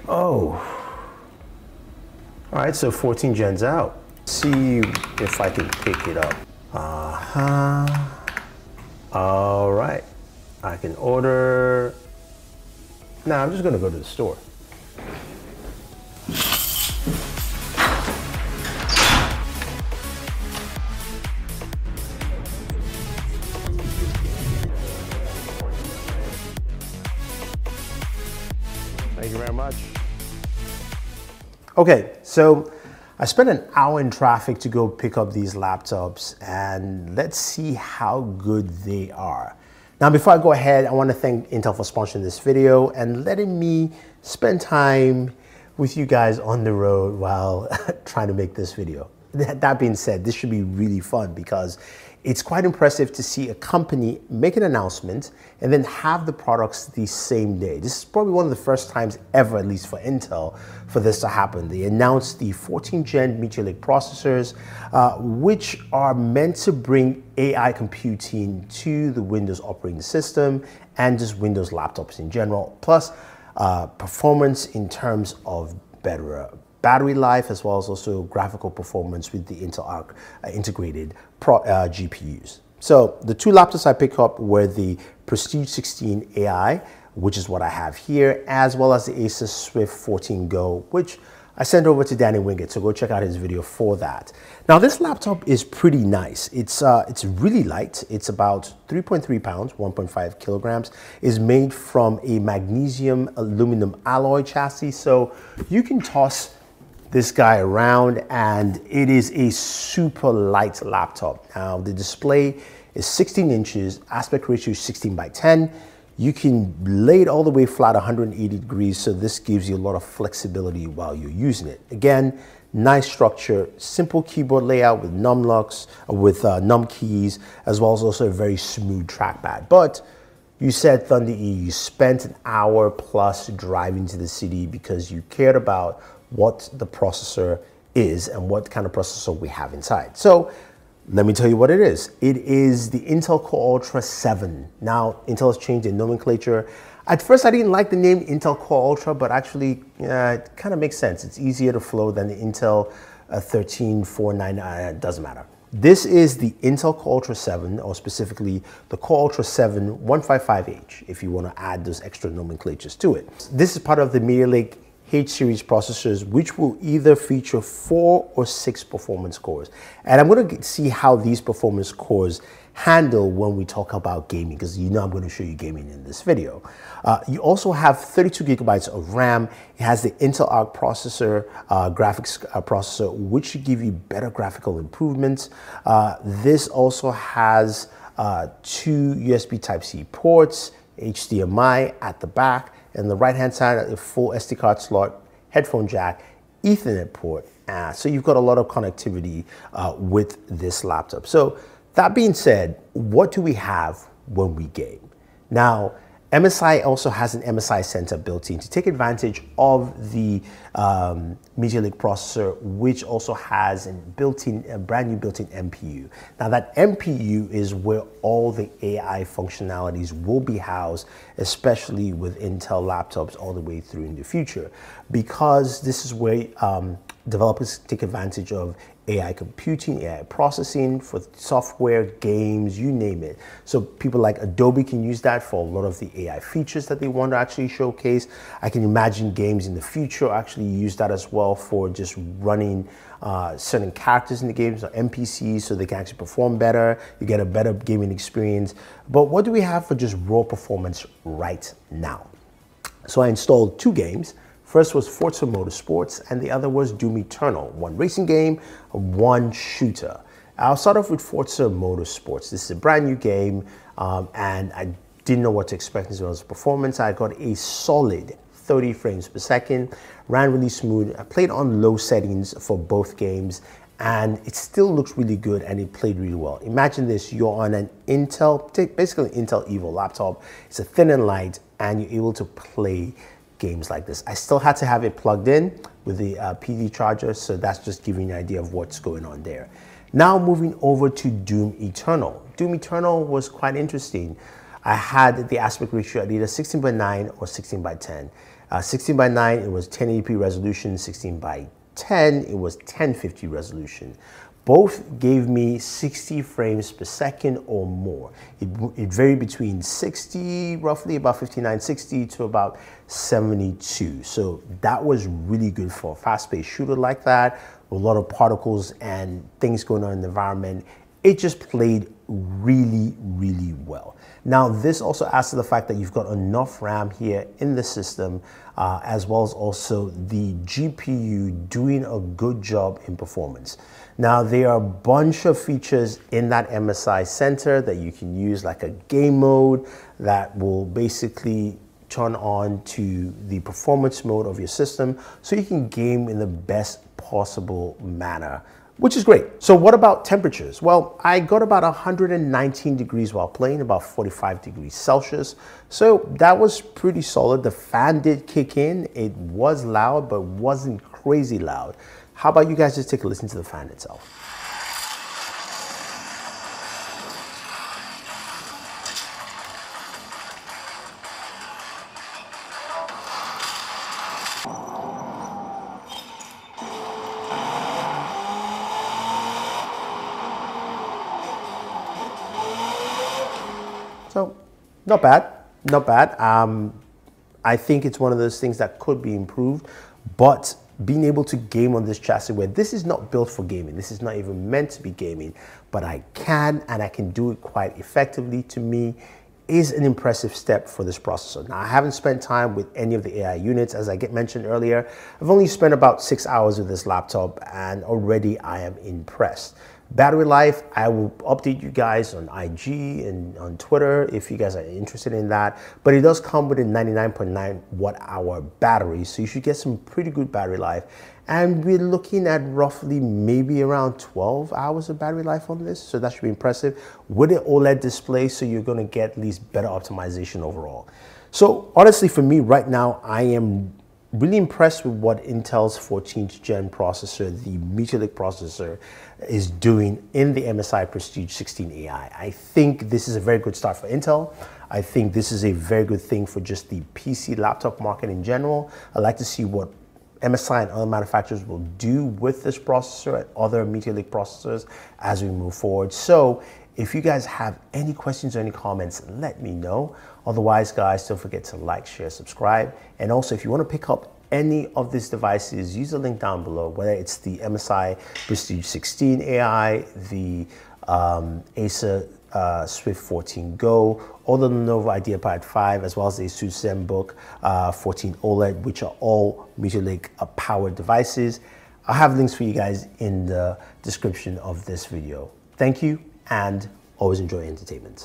Oh. All right, so 14 gens out. See if I can pick it up. All right, I can order. Now I'm just gonna go to the store. Thank you very much. Okay, so I spent an hour in traffic to go pick up these laptops, and let's see how good they are. Now, before I go ahead, I want to thank Intel for sponsoring this video and letting me spend time with you guys on the road while trying to make this video. That being said, this should be really fun because it's quite impressive to see a company make an announcement and then have the products the same day. This is probably one of the first times ever, at least for Intel, for this to happen. They announced the 14th gen Meteor Lake processors, which are meant to bring AI computing to the Windows operating system and just Windows laptops in general, plus performance in terms of better battery life, as well as also graphical performance with the Intel Arc integrated GPUs. So the two laptops I picked up were the Prestige 16 AI, which is what I have here, as well as the Asus Swift 14 Go, which I sent over to Danny Wingate, so go check out his video for that. Now this laptop is pretty nice. It's really light. It's about 3.3 pounds, 1.5 kilograms. Is made from a magnesium aluminum alloy chassis, so you can toss this guy around and it is a super light laptop. Now the display is 16 inches, aspect ratio is 16:10. You can lay it all the way flat 180 degrees, so this gives you a lot of flexibility while you're using it. Again, nice structure, simple keyboard layout with num keys, as well as also a very smooth trackpad. But you said Thunder E, you spent an hour plus driving to the city because you cared about what the processor is and what kind of processor we have inside. So let me tell you what it is. It is the Intel Core Ultra 7. Now, Intel has changed their nomenclature. At first, I didn't like the name Intel Core Ultra, but actually, it kind of makes sense. It's easier to flow than the Intel 13499, it doesn't matter. This is the Intel Core Ultra 7, or specifically the Core Ultra 7 155H, if you want to add those extra nomenclatures to it. This is part of the Meteor Lake H-series processors, which will either feature 4 or 6 performance cores. And I'm going to see how these performance cores handle when we talk about gaming, because you know I'm going to show you gaming in this video. You also have 32 gigabytes of RAM. It has the Intel Arc processor, graphics processor, which should give you better graphical improvements. This also has 2 USB Type-C ports, HDMI at the back, and the right-hand side, a full SD card slot, headphone jack, Ethernet port. So you've got a lot of connectivity with this laptop. So that being said, what do we have when we game? Now, MSI also has an MSI Center built in to take advantage of the Meteor Lake processor, which also has a brand new built-in MPU. Now that MPU is where all the AI functionalities will be housed, especially with Intel laptops all the way through in the future, because this is where developers take advantage of AI computing, AI processing for software, games, you name it. So people like Adobe can use that for a lot of the AI features that they want to actually showcase. I can imagine games in the future actually use that as well for just running certain characters in the games, or NPCs, so they can actually perform better. You get a better gaming experience. But what do we have for just raw performance right now? So I installed 2 games. First was Forza Motorsports, and the other was Doom Eternal, one racing game, one shooter. I'll start off with Forza Motorsports. This is a brand new game, and I didn't know what to expect as well as performance. I got a solid 30 frames per second, ran really smooth. I played on low settings for both games, and it still looks really good, and it played really well. Imagine this, you're on an Intel, basically Intel Evo laptop. It's a thin and light, and you're able to play games like this. I still had to have it plugged in with the PD charger, so that's just giving you an idea of what's going on there. Now moving over to Doom Eternal. Doom Eternal was quite interesting. I had the aspect ratio at either 16:9 or 16:10. 16 by 9, it was 1080p resolution. 16 by 10, it was 1050 resolution. Both gave me 60 frames per second or more. It varied between 60, roughly about 5960 to about 72. So that was really good for a fast-paced shooter like that, a lot of particles and things going on in the environment. It just played really, really well. Now, this also adds to the fact that you've got enough RAM here in the system, as well as also the GPU doing a good job in performance. Now, there are a bunch of features in that MSI Center that you can use, like a game mode that will basically turn on to the performance mode of your system so you can game in the best possible manner, which is great. So what about temperatures? Well, I got about 119 degrees while playing, about 45 degrees Celsius. So that was pretty solid. The fan did kick in. It was loud, but wasn't crazy loud. How about you guys just take a listen to the fan itself? So, not bad, not bad. I think it's one of those things that could be improved, but being able to game on this chassis where this is not built for gaming, this is not even meant to be gaming, but I can, and I can do it quite effectively, to me, is an impressive step for this processor. Now, I haven't spent time with any of the AI units, as I mentioned earlier. I've only spent about 6 hours with this laptop, and already I am impressed. Battery life, I will update you guys on IG and on Twitter if you guys are interested in that. But it does come with a 99.9 watt-hour battery, so you should get some pretty good battery life. And we're looking at roughly maybe around 12 hours of battery life on this, so that should be impressive. With an OLED display, so you're gonna get at least better optimization overall. So honestly, for me right now, I am really impressed with what Intel's 14th gen processor, the Meteor Lake processor, is doing in the MSI Prestige 16 AI. I think this is a very good start for Intel. I think this is a very good thing for just the PC laptop market in general. I'd like to see what MSI and other manufacturers will do with this processor and other Meteor Lake processors as we move forward. So if you guys have any questions or any comments, let me know. Otherwise, guys, don't forget to like, share, subscribe. And also, if you want to pick up any of these devices, use the link down below, whether it's the MSI Prestige 16 AI, the Acer Swift 14 Go, or the Lenovo IdeaPad 5, as well as the Asus ZenBook 14 OLED, which are all Meteor Lake powered devices. I'll have links for you guys in the description of this video. Thank you, and always enjoy entertainment.